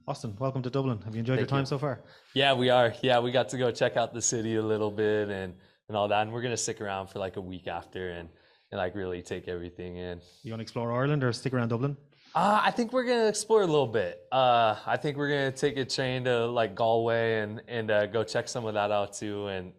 Austin, welcome to Dublin. Have you enjoyed your time so far? Yeah, we are. Yeah, we got to go check out the city a little bit and all that. And we're going to stick around for like a week after and like really take everything in. You want to explore Ireland or stick around Dublin? I think we're going to explore a little bit. I think we're going to take a train to like Galway and go check some of that out too. And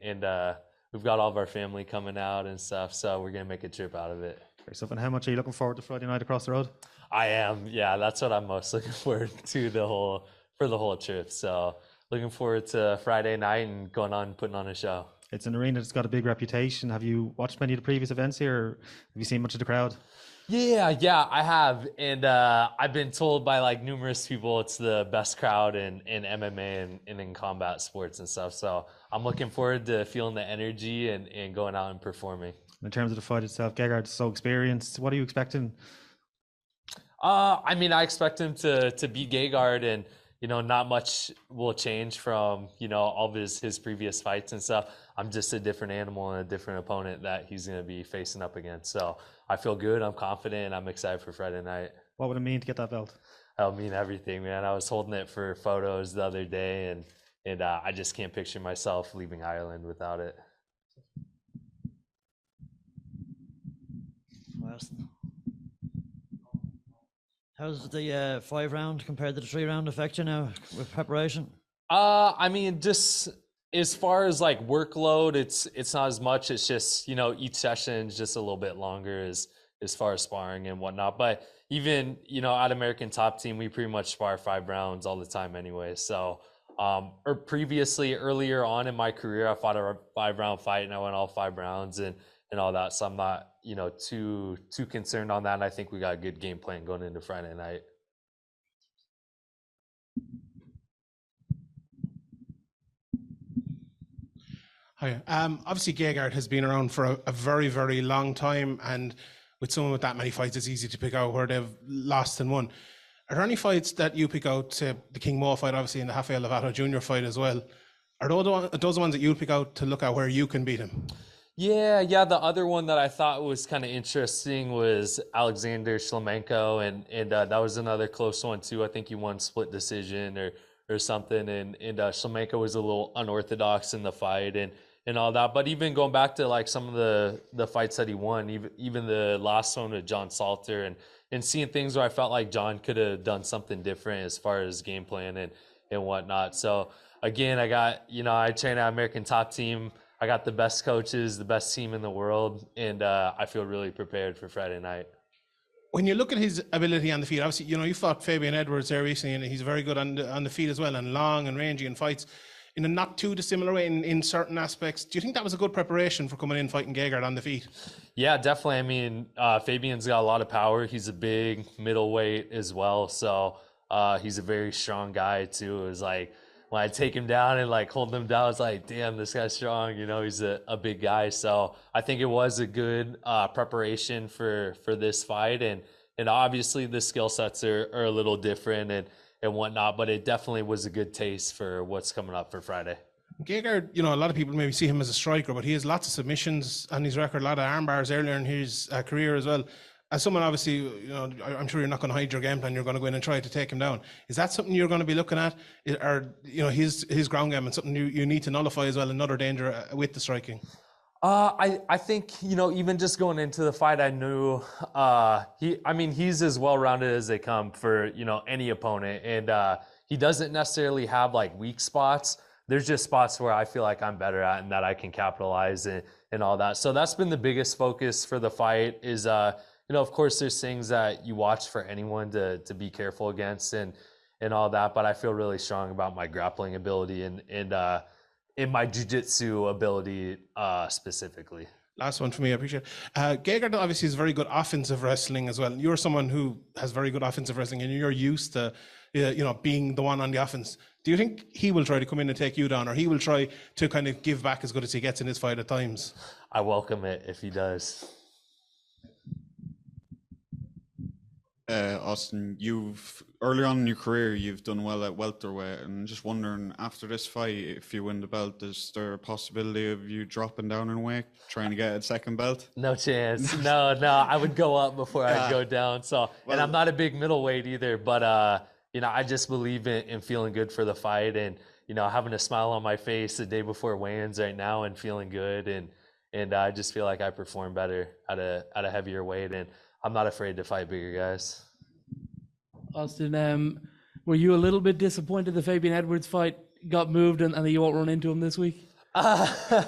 we've got all of our family coming out and stuff. So we're going to make a trip out of it. Great stuff. And how much are you looking forward to Friday night across the road? I am. Yeah, that's what I'm most looking forward to for the whole trip. So looking forward to Friday night and going on putting on a show. It's an arena that's got a big reputation. Have you watched many of the previous events here, or have you seen much of the crowd? Yeah, I have, and I've been told by like numerous people it's the best crowd in MMA and in combat sports and stuff. So I'm looking forward to feeling the energy and going out and performing. In terms of the fight itself, Gegard's so experienced. What are you expecting? I mean, I expect him to beat Gegard, and not much will change from all of his previous fights and stuff. I'm just a different animal and a different opponent that he's going to be facing up against. So I feel good. I'm confident. I'm excited for Friday night. What would it mean to get that belt? That'll mean everything, man. I was holding it for photos the other day, and I just can't picture myself leaving Ireland without it. How's the 5-round compared to the 3-round affect you now with preparation? I mean, just as far as like workload, it's not as much. It's just each session is just a little bit longer as far as sparring and whatnot. But even at American Top Team, we pretty much spar 5 rounds all the time anyway. So or previously earlier on in my career, I fought a 5-round fight and I went all 5 rounds and all that. So I'm not too concerned on that. And I think we got a good game plan going into Friday night. Hi. Obviously, Gegard has been around for a very, very long time, and with someone with that many fights, it's easy to pick out where they've lost and won. Are there any fights that you pick out, say, the King Mo fight, obviously, and the Rafael Lovato Jr. fight as well? Are those the ones that you'll pick out to look at where you can beat him? Yeah. The other one that I thought was kind of interesting was Alexander Shlemenko, and that was another close one too. I think he won split decision or something, and Shlemenko was a little unorthodox in the fight and all that. But even going back to like some of the fights that he won, even the last one with John Salter, and seeing things where I felt like John could have done something different as far as game plan and whatnot. So again, I got I train at American Top Team. I got the best coaches, the best team in the world, and I feel really prepared for Friday night. When you look at his ability on the feet, obviously, you fought Fabian Edwards there recently, and he's very good on the feet as well, and long and rangy in fights in a not too dissimilar way in certain aspects. Do you think that was a good preparation for coming in fighting Gegard on the feet? Yeah, definitely. I mean, Fabian's got a lot of power. He's a big middleweight as well, so he's a very strong guy too. It was like, when I take him down and like hold him down, it's like, damn, this guy's strong. He's a big guy. So I think it was a good preparation for this fight. And obviously the skill sets are a little different and whatnot, but it definitely was a good taste for what's coming up for Friday. Gegard, a lot of people maybe see him as a striker, but he has lots of submissions on his record, a lot of arm bars earlier in his career as well. As someone, obviously, I'm sure you're not going to hide your game plan. You're going to go in and try to take him down. Is that something you're going to be looking at? Or, his ground game and something you need to nullify as well, another danger with the striking? I think, even just going into the fight, I knew he's as well-rounded as they come for, any opponent. And he doesn't necessarily have like weak spots. There's just spots where I feel like I'm better at and that I can capitalize and all that. So that's been the biggest focus for the fight is, of course, there's things that you watch for anyone to be careful against and all that, but I feel really strong about my grappling ability and in my jiu-jitsu ability specifically. Last one for me, I appreciate it. Gegard obviously is very good offensive wrestling as well. You're someone who has very good offensive wrestling and you're used to being the one on the offense. Do you think he will try to come in and take you down, or he will try to kind of give back as good as he gets in his fight at times? I welcome it if he does. Austin, early on in your career, you've done well at welterweight, and just wondering, after this fight, if you win the belt, is there a possibility of you dropping down in weight, trying to get a second belt? No chance. No, I would go up before I'd go down. So, and I'm not a big middleweight either, but I just believe in feeling good for the fight, and having a smile on my face the day before weigh-ins right now and feeling good, and I just feel like I perform better at a heavier weight, and I'm not afraid to fight bigger guys. Austin, were you a little bit disappointed the Fabian Edwards fight got moved and that you won't run into him this week? I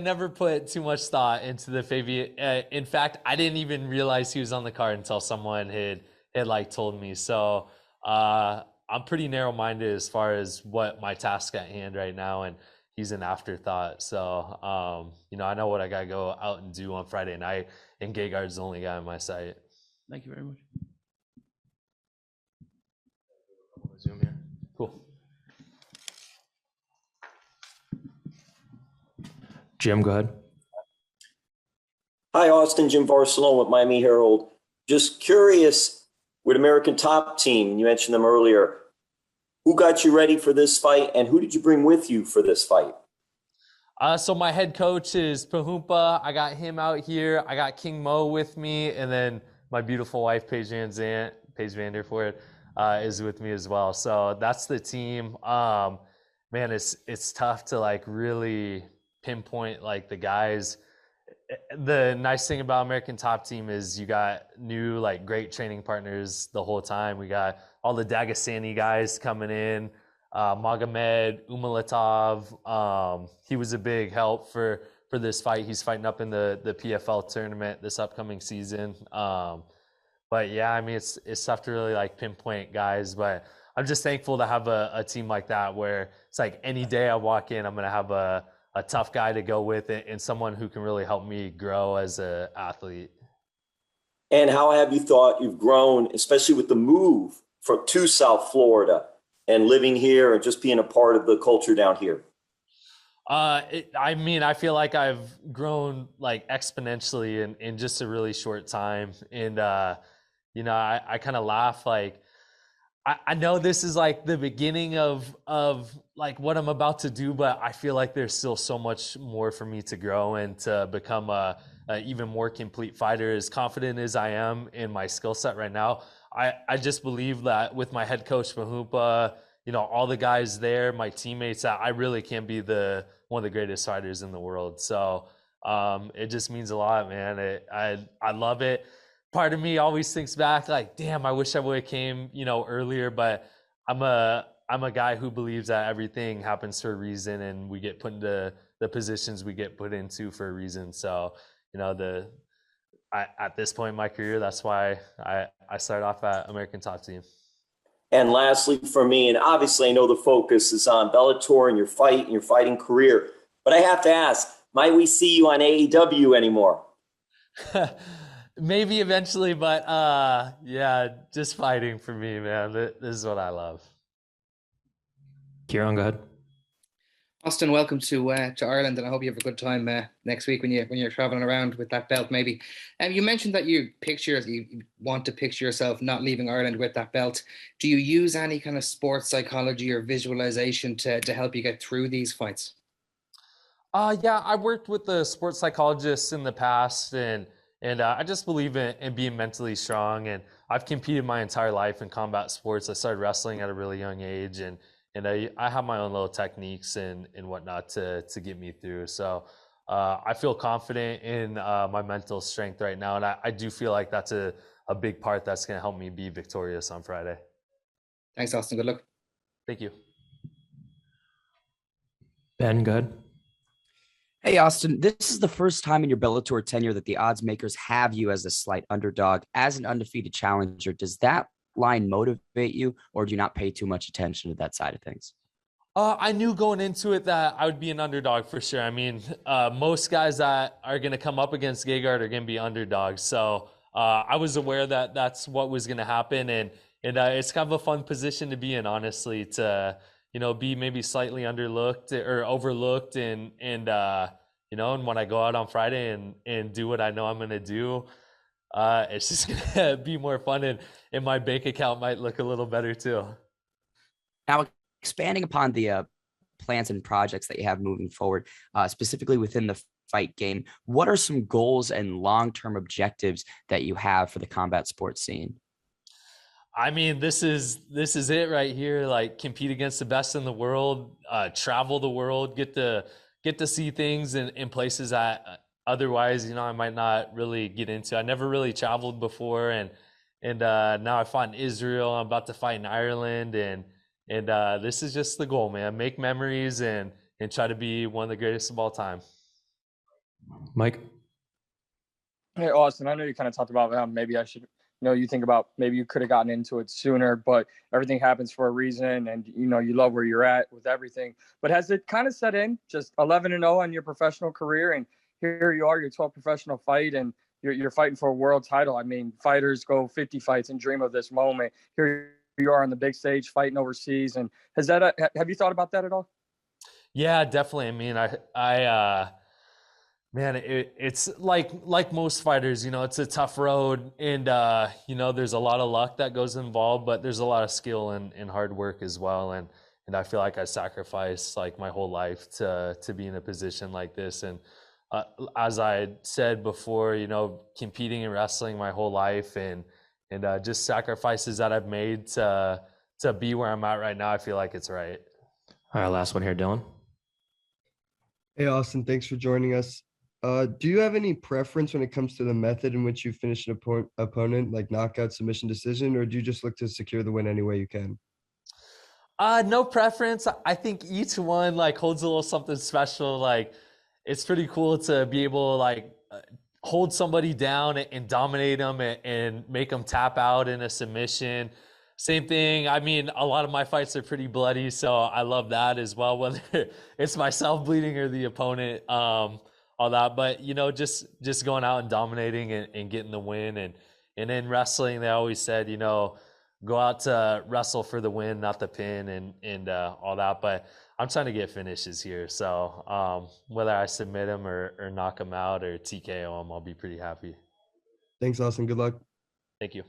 never put too much thought into the Fabian. In fact, I didn't even realize he was on the card until someone had like told me. So I'm pretty narrow-minded as far as what my task at hand right now, and he's an afterthought. So I know what I gotta go out and do on Friday night, and Gegard's the only guy in my sight. Thank you very much. Zoom here. Cool. Jim, go ahead. Hi, Austin. Jim Barcelona with Miami Herald. Just curious, with American Top Team, you mentioned them earlier, who got you ready for this fight, and who did you bring with you for this fight? So my head coach is Pahumpa. I got him out here. I got King Mo with me, and then my beautiful wife, Paige Vanderford, is with me as well. So that's the team. Man, it's tough to like really pinpoint like the guys. The nice thing about American Top Team is you got new like great training partners the whole time. We got all the Dagestani guys coming in, Magomed Umalatov. He was a big help for this fight. He's fighting up in the PFL tournament this upcoming season. But yeah, I mean, it's tough to really like pinpoint guys, but I'm just thankful to have a team like that where it's like any day I walk in, I'm going to have a tough guy to go with it and someone who can really help me grow as an athlete. And how have you thought you've grown, especially with the move to South Florida and living here and just being a part of the culture down here? I feel like I've grown like exponentially in just a really short time. And, I kind of laugh like, I know this is like the beginning of like what I'm about to do, but I feel like there's still so much more for me to grow and to become a even more complete fighter. As confident as I am in my skill set right now, I just believe that with my head coach Mahumpa, all the guys there, my teammates, that I really can be one of the greatest fighters in the world. So it just means a lot, man. I love it. Part of me always thinks back like, damn, I wish I would have came, earlier, but I'm a guy who believes that everything happens for a reason and we get put into the positions we get put into for a reason. So, at this point in my career, that's why I started off at American Top Team. And lastly, for me, and obviously I know the focus is on Bellator and your fight and your fighting career, but I have to ask, might we see you on AEW anymore? Maybe eventually, but yeah, just fighting for me, man. This is what I love. Kieran, go ahead. Austin, welcome to Ireland, and I hope you have a good time next week when you're traveling around with that belt. Maybe, you mentioned that you want to picture yourself not leaving Ireland with that belt. Do you use any kind of sports psychology or visualization to help you get through these fights? Yeah, I worked with the sports psychologists in the past, and I just believe in being mentally strong. And I've competed my entire life in combat sports. I started wrestling at a really young age, and I have my own little techniques and whatnot to get me through. So I feel confident in my mental strength right now, and I do feel like that's a big part that's going to help me be victorious on Friday. Thanks, Austin. Good luck. Thank you. Ben, go ahead. Hey, Austin, this is the first time in your Bellator tenure that the odds makers have you as a slight underdog. As an undefeated challenger, does that line motivate you, or do you not pay too much attention to that side of things? I knew going into it that I would be an underdog for sure. I mean, most guys that are going to come up against Gegard are going to be underdogs. So I was aware that that's what was going to happen. And it's kind of a fun position to be in, honestly, to be maybe slightly underlooked or overlooked, and when I go out on Friday and do what I know I'm going to do, it's just going to be more fun, and my bank account might look a little better too. Now, expanding upon the plans and projects that you have moving forward, specifically within the fight game, what are some goals and long-term objectives that you have for the combat sports scene? I mean, this is it right here. Like, compete against the best in the world, travel the world, get to see things in places that otherwise, I might not really get into. I never really traveled before, and now I fought in Israel. I'm about to fight in Ireland, and this is just the goal, man. Make memories and try to be one of the greatest of all time. Mike? Hey, Austin, I know you kind of talked about maybe I should, you think about maybe you could have gotten into it sooner, but everything happens for a reason. And, you love where you're at with everything. But has it kind of set in just 11-0 on your professional career? And here you are, your 12th professional fight, and you're fighting for a world title. I mean, fighters go 50 fights and dream of this moment. Here you are on the big stage fighting overseas. And have you thought about that at all? Yeah, definitely. I mean, man, it's like most fighters, it's a tough road, and there's a lot of luck that goes involved, but there's a lot of skill and hard work as well. And I feel like I sacrificed like my whole life to be in a position like this. And as I said before, competing and wrestling my whole life, and just sacrifices that I've made to be where I'm at right now. I feel like it's right. All right, last one here, Dylan. Hey, Austin, thanks for joining us. Do you have any preference when it comes to the method in which you finish an opponent, like knockout, submission, decision, or do you just look to secure the win any way you can? No preference. I think each one like holds a little something special. Like, it's pretty cool to be able to like hold somebody down and dominate them and make them tap out in a submission. Same thing. I mean, a lot of my fights are pretty bloody, so I love that as well, whether it's myself bleeding or the opponent. All that, but just going out and dominating and getting the win, and in wrestling they always said, go out to wrestle for the win, not the pin, and all that. But I'm trying to get finishes here, so whether I submit him or knock him out or TKO him, I'll be pretty happy. Thanks, Austin. Good luck. Thank you.